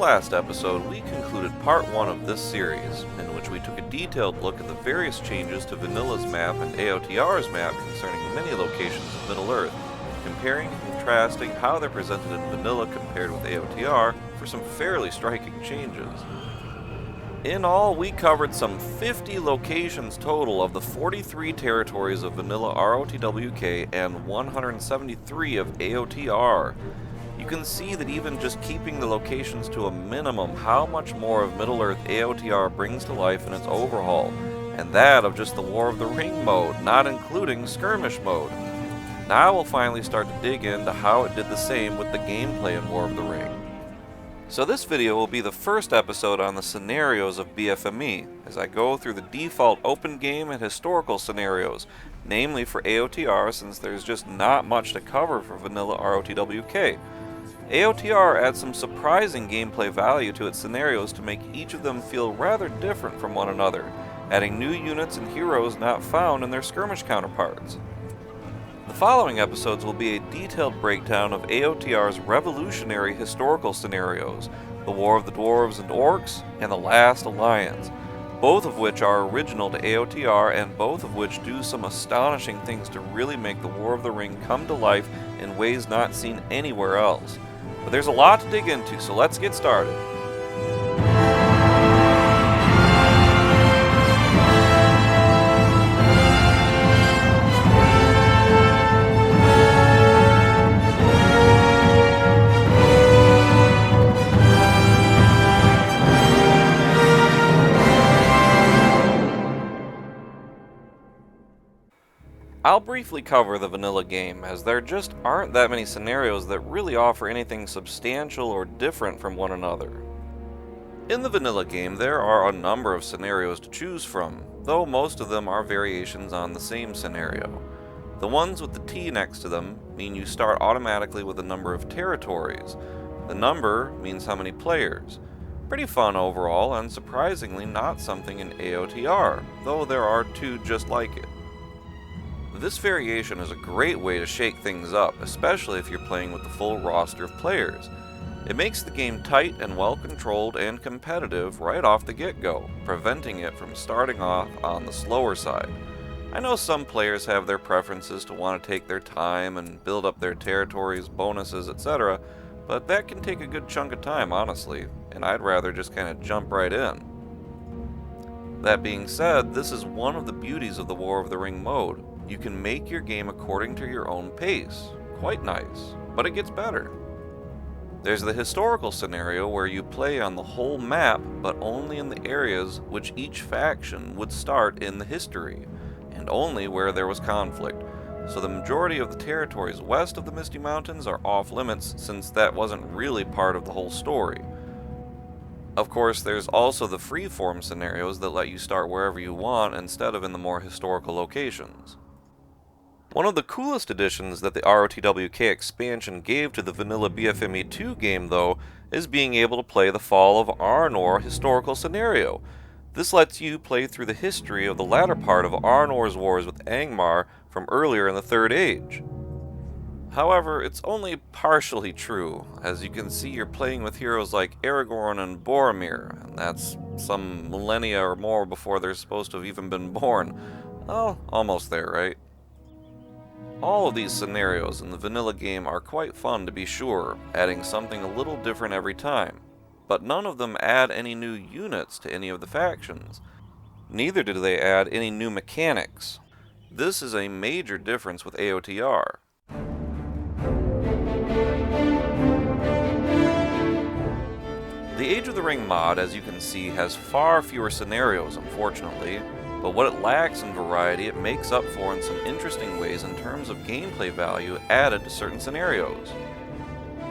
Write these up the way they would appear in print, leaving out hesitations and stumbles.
last episode, we concluded part 1 of this series, in which we took a detailed look at the various changes to Vanilla's map and AOTR's map concerning many locations of Middle-earth, comparing and contrasting how they're presented in Vanilla compared with AOTR for some fairly striking changes. In all, we covered some 50 locations total of the 43 territories of Vanilla ROTWK and 173 of AOTR. You can see that even just keeping the locations to a minimum, how much more of Middle-earth AOTR brings to life in its Overhaul, and that of just the War of the Ring mode, not including skirmish mode. Now we'll finally start to dig into how it did the same with the gameplay in War of the Ring. So this video will be the first episode on the scenarios of BFME, as I go through the default open game and historical scenarios, namely for AOTR since there's just not much to cover for Vanilla ROTWK. AOTR adds some surprising gameplay value to its scenarios to make each of them feel rather different from one another, adding new units and heroes not found in their skirmish counterparts. The following episodes will be a detailed breakdown of AOTR's revolutionary historical scenarios, the War of the Dwarves and Orcs, and the Last Alliance, both of which are original to AOTR and both of which do some astonishing things to really make the War of the Ring come to life in ways not seen anywhere else. But there's a lot to dig into, so let's get started. I'll briefly cover the vanilla game, as there just aren't that many scenarios that really offer anything substantial or different from one another. In the vanilla game, there are a number of scenarios to choose from, though most of them are variations on the same scenario. The ones with the T next to them mean you start automatically with a number of territories. The number means how many players. Pretty fun overall, and surprisingly not something in AOTR, though there are two just like it. This variation is a great way to shake things up, especially if you're playing with the full roster of players. It makes the game tight and well controlled and competitive right off the get-go, preventing it from starting off on the slower side. I know some players have their preferences to want to take their time and build up their territories, bonuses, etc., but that can take a good chunk of time, honestly, and I'd rather just kind of jump right in. That being said, this is one of the beauties of the War of the Ring mode. You can make your game according to your own pace. Quite nice, but it gets better. There's the historical scenario where you play on the whole map, but only in the areas which each faction would start in the history, and only where there was conflict. So the majority of the territories west of the Misty Mountains are off limits, since that wasn't really part of the whole story. Of course, there's also the freeform scenarios that let you start wherever you want instead of in the more historical locations. One of the coolest additions that the ROTWK expansion gave to the vanilla BFME 2 game, though, is being able to play the Fall of Arnor historical scenario. This lets you play through the history of the latter part of Arnor's wars with Angmar from earlier in the Third Age. However, it's only partially true, as you can see you're playing with heroes like Aragorn and Boromir, and that's some millennia or more before they're supposed to have even been born. Well, almost there, right? All of these scenarios in the vanilla game are quite fun to be sure, adding something a little different every time, but none of them add any new units to any of the factions. Neither do they add any new mechanics. This is a major difference with AOTR. The Age of the Ring mod, as you can see, has far fewer scenarios, unfortunately, but what it lacks in variety it makes up for in some interesting ways in terms of gameplay value added to certain scenarios.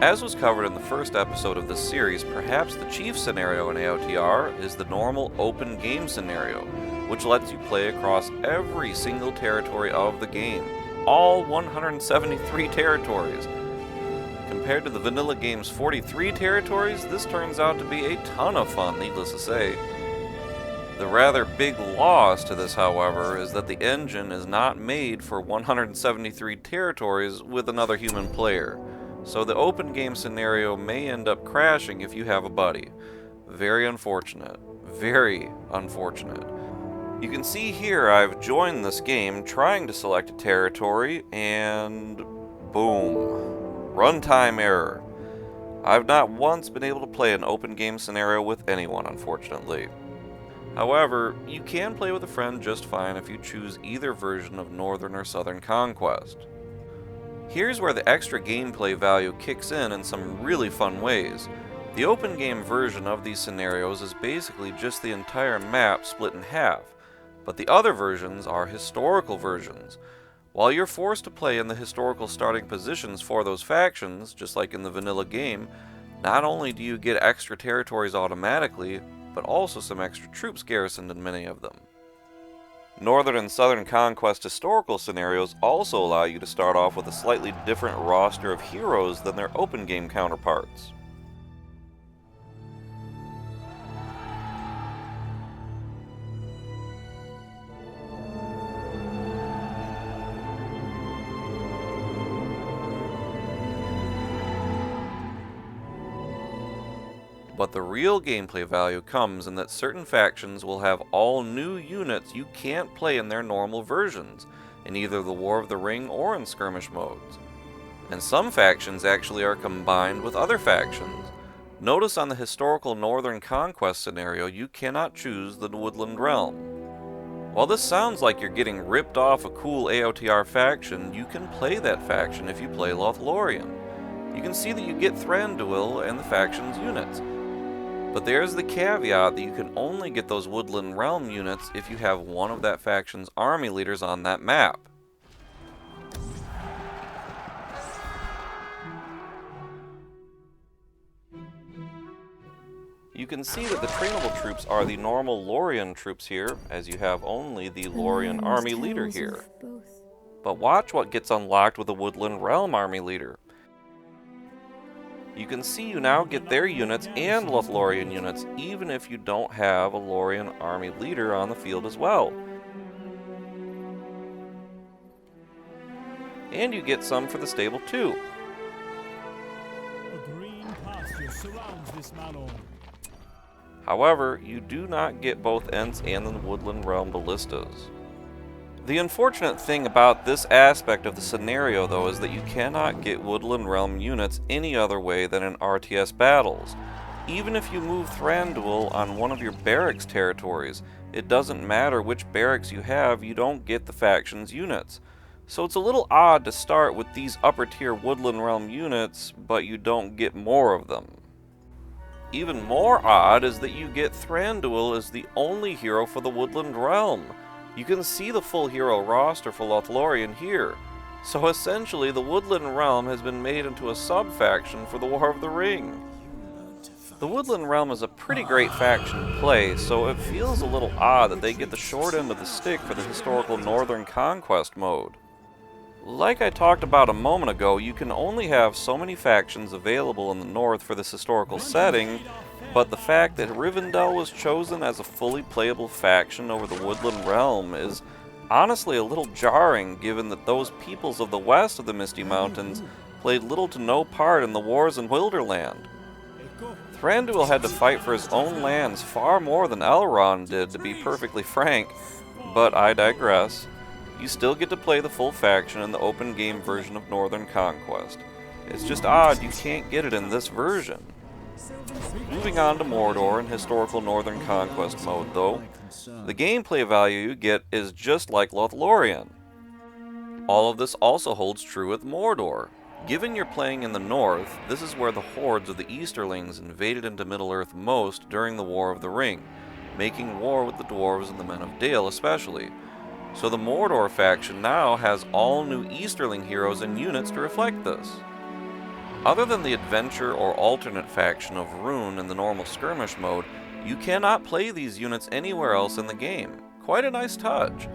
As was covered in the first episode of this series, perhaps the chief scenario in AOTR is the normal open game scenario, which lets you play across every single territory of the game, all 173 territories. Compared to the vanilla game's 43 territories, this turns out to be a ton of fun, needless to say. The rather big loss to this, however, is that the engine is not made for 173 territories with another human player. so the open game scenario may end up crashing if you have a buddy. Very unfortunate. Very unfortunate. You can see here I've joined this game trying to select a territory, and boom. Runtime error. I've not once been able to play an open game scenario with anyone, unfortunately. However, you can play with a friend just fine if you choose either version of Northern or Southern Conquest. Here's where the extra gameplay value kicks in some really fun ways. The open game version of these scenarios is basically just the entire map split in half, but the other versions are historical versions. While you're forced to play in the historical starting positions for those factions, just like in the vanilla game, not only do you get extra territories automatically, but also some extra troops garrisoned in many of them. Northern and Southern Conquest historical scenarios also allow you to start off with a slightly different roster of heroes than their open game counterparts. But the real gameplay value comes in that certain factions will have all new units you can't play in their normal versions, in either the War of the Ring or in skirmish modes. And some factions actually are combined with other factions. Notice on the historical Northern Conquest scenario you cannot choose the Woodland realm. While this sounds like you're getting ripped off a cool AOTR faction, you can play that faction if you play Lothlorien. You can see that you get Thranduil and the faction's units. But there's the caveat that you can only get those Woodland Realm units if you have one of that faction's army leaders on that map. You can see that the trainable troops are the normal Lorien troops here, as you have only the Lorien army leader here. But watch what gets unlocked with the Woodland Realm army leader. You can see you now get their units and Lothlorien units, even if you don't have a Lorien army leader on the field as well. And you get some for the stable too. A green pasture surrounds this manor. However, you do not get both Ents and the Woodland Realm ballistas. The unfortunate thing about this aspect of the scenario, though, is that you cannot get Woodland Realm units any other way than in RTS battles. Even if you move Thranduil on one of your barracks territories, it doesn't matter which barracks you have, you don't get the faction's units. So it's a little odd to start with these upper tier Woodland Realm units, but you don't get more of them. Even more odd is that you get Thranduil as the only hero for the Woodland Realm. You can see the full hero roster for Lothlorien here. So essentially the Woodland Realm has been made into a sub-faction for the War of the Ring. The Woodland Realm is a pretty great faction to play, so it feels a little odd that they get the short end of the stick for the historical Northern Conquest mode. Like I talked about a moment ago, you can only have so many factions available in the north for this historical setting, but the fact that Rivendell was chosen as a fully playable faction over the Woodland Realm is honestly a little jarring, given that those peoples of the west of the Misty Mountains played little to no part in the wars in Wilderland. Thranduil had to fight for his own lands far more than Elrond did, to be perfectly frank, but I digress. You still get to play the full faction in the open game version of Northern Conquest. It's just odd you can't get it in this version. Moving on to Mordor in historical Northern Conquest mode, though, the gameplay value you get is just like Lothlorien. All of this also holds true with Mordor. Given you're playing in the north, this is where the hordes of the Easterlings invaded into Middle-earth most during the War of the Ring, making war with the dwarves and the Men of Dale especially. So the Mordor faction now has all new Easterling heroes and units to reflect this. Other than the adventure or alternate faction of Rune in the normal skirmish mode, you cannot play these units anywhere else in the game. Quite a nice touch.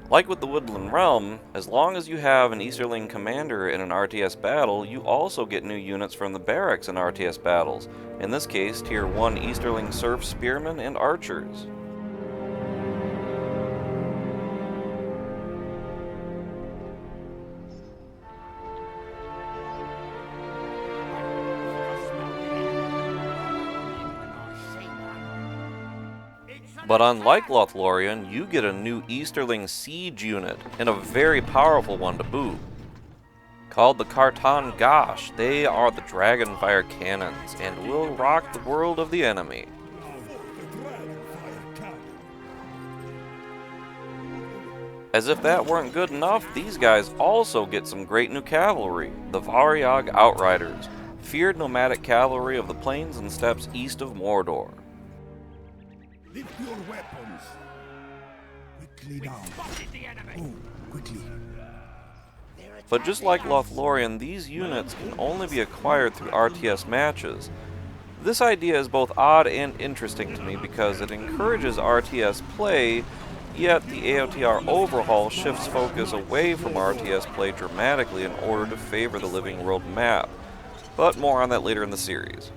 Like with the Woodland Realm, as long as you have an Easterling commander in an RTS battle, you also get new units from the barracks in RTS battles, in this case Tier 1 Easterling Serf Spearmen and Archers. But unlike Lothlorien, you get a new Easterling siege unit, and a very powerful one to boot. Called the Carton Gosh, they are the Dragonfire Cannons, and will rock the world of the enemy. As if that weren't good enough, these guys also get some great new cavalry, the Variag Outriders, feared nomadic cavalry of the plains and steppes east of Mordor. Lift your weapons. Quickly down. Oh, quickly. But just like Lothlorien, these units can only be acquired through RTS matches. This idea is both odd and interesting to me because it encourages RTS play, yet the AOTR Overhaul shifts focus away from RTS play dramatically in order to favor the Living World map. But more on that later in the series.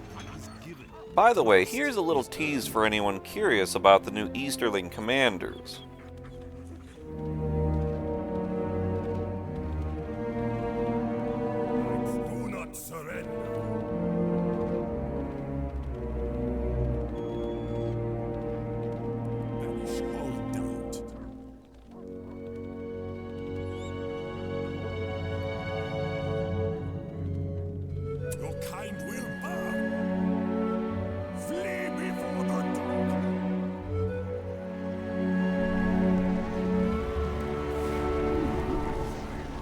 By the way, here's a little tease for anyone curious about the new Easterling commanders. Do not surrender. Banish all doubt. Your kind will burn. Flee before the dog.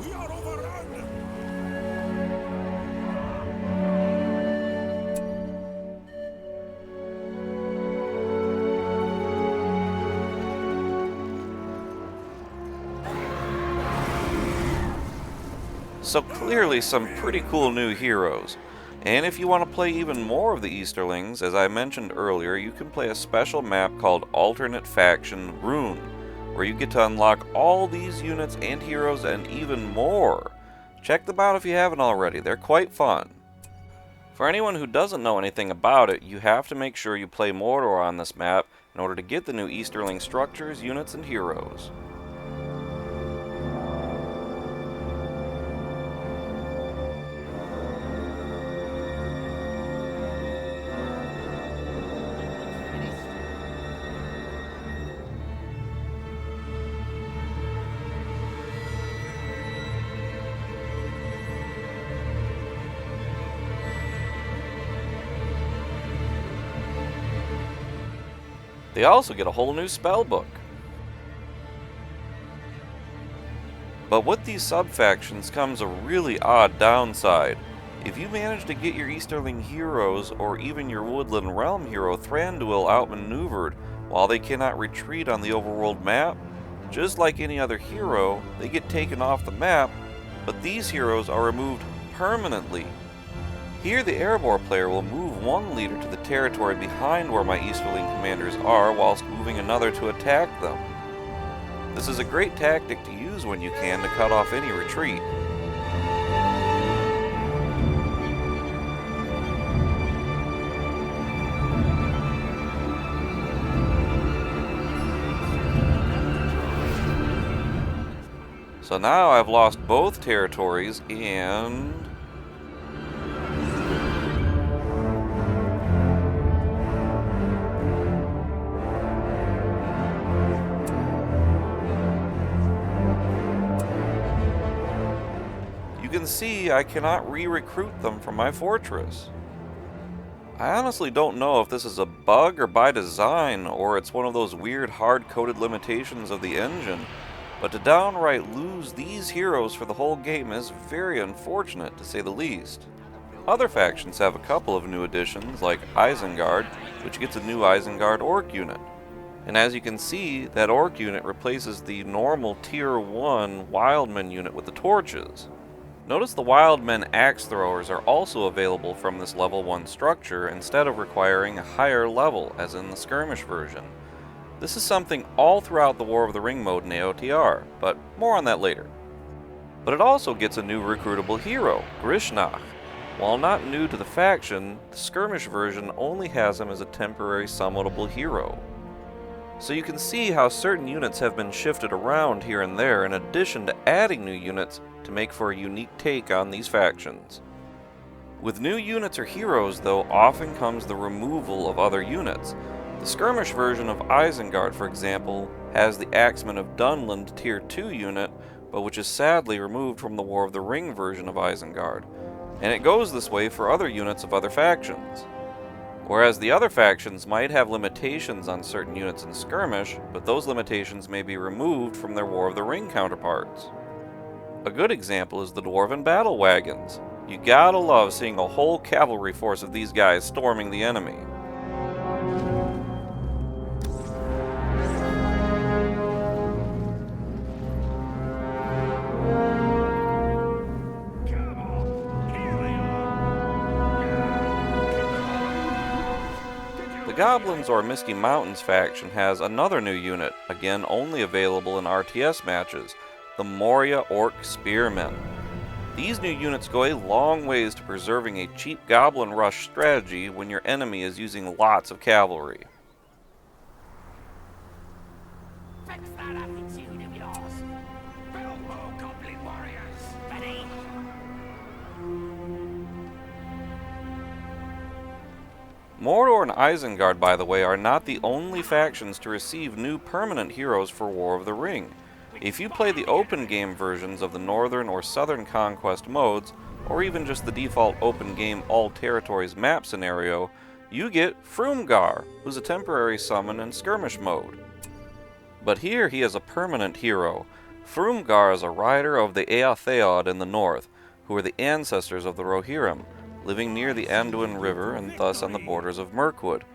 We are overrun. So clearly some pretty cool new heroes. And if you want to play even more of the Easterlings, as I mentioned earlier, you can play a special map called Alternate Faction Rune, where you get to unlock all these units and heroes and even more. Check them out if you haven't already, they're quite fun. For anyone who doesn't know anything about it, you have to make sure you play Mordor on this map in order to get the new Easterling structures, units, and heroes. They also get a whole new spellbook. But with these sub-factions comes a really odd downside. If you manage to get your Easterling heroes, or even your Woodland Realm hero Thranduil outmaneuvered while they cannot retreat on the overworld map, just like any other hero, they get taken off the map, but these heroes are removed permanently. Here the Erebor player will move one leader to the territory behind where my Easterling commanders are, whilst moving another to attack them. This is a great tactic to use when you can to cut off any retreat. So now I've lost both territories and... you can see I cannot re-recruit them from my fortress. I honestly don't know if this is a bug or by design, or it's one of those weird hard-coded limitations of the engine, but to downright lose these heroes for the whole game is very unfortunate, to say the least. Other factions have a couple of new additions, like Isengard, which gets a new Isengard Orc unit. And as you can see, that Orc unit replaces the normal Tier 1 Wildmen unit with the torches. Notice the Wildmen axe throwers are also available from this level 1 structure instead of requiring a higher level as in the skirmish version. This is something all throughout the War of the Ring mode in AOTR, but more on that later. But it also gets a new recruitable hero, Grishnach. While not new to the faction, the skirmish version only has him as a temporary summonable hero. So you can see how certain units have been shifted around here and there in addition to adding new units to make for a unique take on these factions. With new units or heroes though, often comes the removal of other units. The skirmish version of Isengard, for example, has the Axemen of Dunland Tier 2 unit, but which is sadly removed from the War of the Ring version of Isengard, and it goes this way for other units of other factions. Whereas the other factions might have limitations on certain units in skirmish, but those limitations may be removed from their War of the Ring counterparts. A good example is the Dwarven battle wagons. You gotta love seeing a whole cavalry force of these guys storming the enemy. The Goblins or Misty Mountains faction has another new unit, again only available in RTS matches, the Moria Orc Spearmen. These new units go a long ways to preserving a cheap goblin rush strategy when your enemy is using lots of cavalry. Fix that attitude of yours. Build more goblin warriors. Ready? Mordor and Isengard, by the way, are not the only factions to receive new permanent heroes for War of the Ring. If you play the open game versions of the Northern or Southern Conquest modes, or even just the default open game all territories map scenario, you get Frumgar, who's a temporary summon in skirmish mode. But here he is a permanent hero. Frumgar is a rider of the AOTR in the north, who are the ancestors of the Rohirrim, living near the Anduin River and thus on the borders of Mirkwood.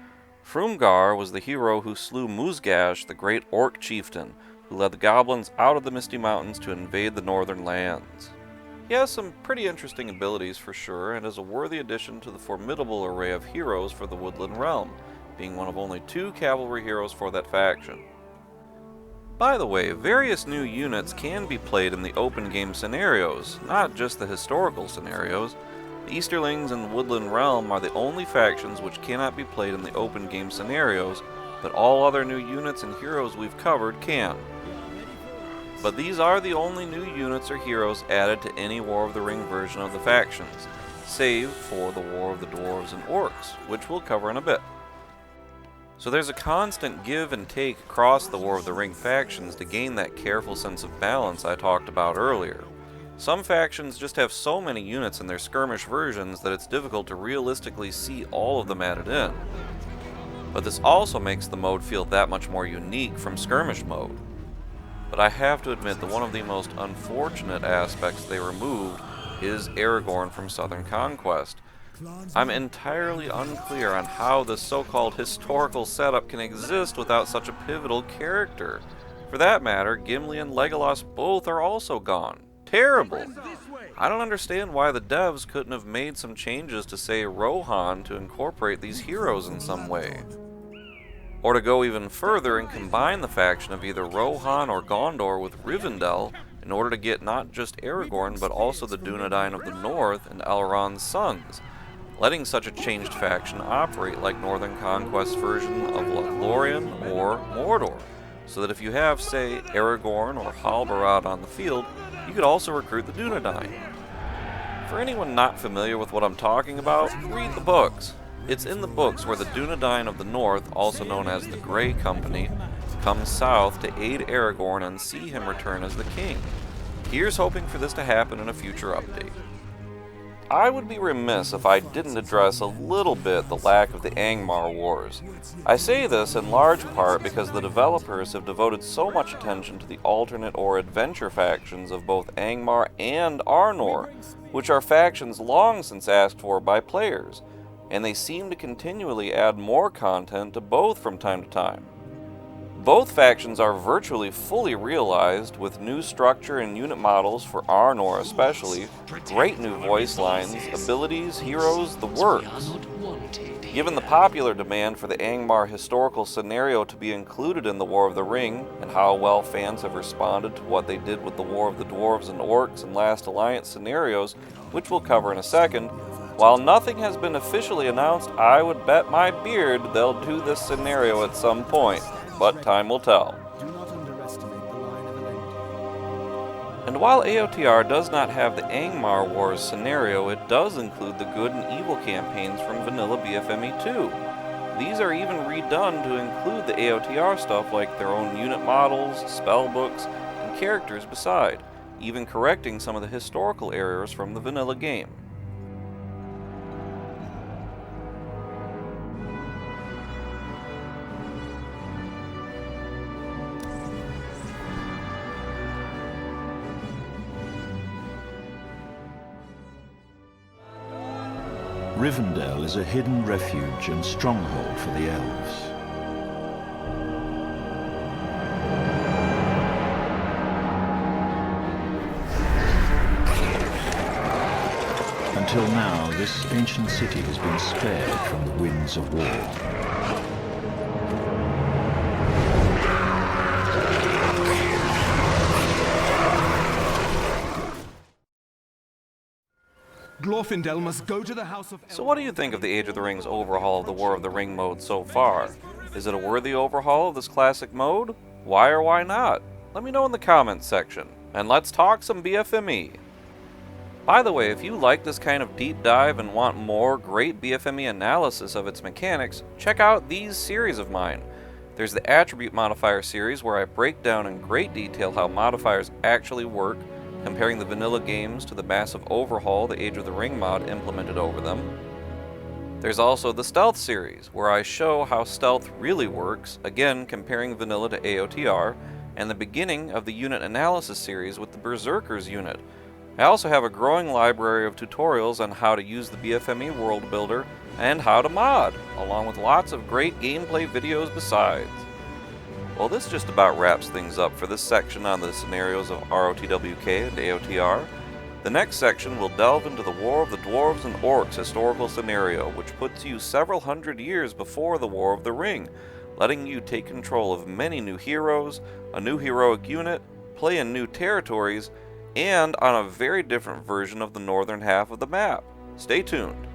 Frumgar was the hero who slew Musgash, the great orc chieftain, who led the goblins out of the Misty Mountains to invade the northern lands. He has some pretty interesting abilities for sure, and is a worthy addition to the formidable array of heroes for the Woodland realm, being one of only 2 cavalry heroes for that faction. By the way, various new units can be played in the open game scenarios, not just the historical scenarios. The Easterlings and Woodland realm are the only factions which cannot be played in the open game scenarios, but all other new units and heroes we've covered can. But these are the only new units or heroes added to any War of the Ring version of the factions, save for the War of the Dwarves and Orcs, which we'll cover in a bit. So there's a constant give and take across the War of the Ring factions to gain that careful sense of balance I talked about earlier. Some factions just have so many units in their skirmish versions that it's difficult to realistically see all of them added in. But this also makes the mode feel that much more unique from skirmish mode. But I have to admit that one of the most unfortunate aspects they removed is Aragorn from Southern Conquest. I'm entirely unclear on how this so-called historical setup can exist without such a pivotal character. For that matter, Gimli and Legolas both are also gone. Terrible! I don't understand why the devs couldn't have made some changes to, say, Rohan to incorporate these heroes in some way. Or to go even further and combine the faction of either Rohan or Gondor with Rivendell in order to get not just Aragorn but also the Dunedain of the North and Elrond's sons, letting such a changed faction operate like Northern Conquest version of Lothlorien or Mordor, so that if you have, say, Aragorn or Halbarad on the field, you could also recruit the Dunedain. For anyone not familiar with what I'm talking about, read the books. It's in the books where the Dunedain of the North, also known as the Grey Company, comes south to aid Aragorn and see him return as the king. Here's hoping for this to happen in a future update. I would be remiss if I didn't address a little bit the lack of the Angmar Wars. I say this in large part because the developers have devoted so much attention to the alternate or adventure factions of both Angmar and Arnor, which are factions long since asked for by players, and they seem to continually add more content to both from time to time. Both factions are virtually fully realized, with new structure and unit models for Arnor especially, great new voice lines, abilities, heroes, the works. Given the popular demand for the Angmar historical scenario to be included in the War of the Ring, and how well fans have responded to what they did with the War of the Dwarves and Orcs and Last Alliance scenarios, which we'll cover in a second, while nothing has been officially announced, I would bet my beard they'll do this scenario at some point. But time will tell. Do not underestimate the line of event. And while AOTR does not have the Angmar Wars scenario, it does include the good and evil campaigns from vanilla BFME 2. these are even redone to include the AOTR stuff like their own unit models, spellbooks, and characters beside, even correcting some of the historical errors from the vanilla game. Rivendell is a hidden refuge and stronghold for the elves. Until now, this ancient city has been spared from the winds of war. Glorfindel must go to the House of So what do you think of the Age of the Rings overhaul of the War of the Ring mode so far? Is it a worthy overhaul of this classic mode? Why or why not? Let me know in the comments section. And let's talk some BFME. By the way, if you like this kind of deep dive and want more great BFME analysis of its mechanics, check out these series of mine. There's the Attribute Modifier series where I break down in great detail how modifiers actually work, comparing the vanilla games to the massive overhaul the Age of the Ring mod implemented over them. There's also the Stealth series, where I show how stealth really works, again comparing vanilla to AOTR, and the beginning of the unit analysis series with the Berserkers unit. I also have a growing library of tutorials on how to use the BFME world builder and how to mod, along with lots of great gameplay videos besides. Well, this just about wraps things up for this section on the scenarios of ROTWK and AOTR. The next section will delve into the War of the Dwarves and Orcs historical scenario, which puts you several hundred years before the War of the Ring, letting you take control of many new heroes, a new heroic unit, play in new territories, and on a very different version of the northern half of the map. Stay tuned.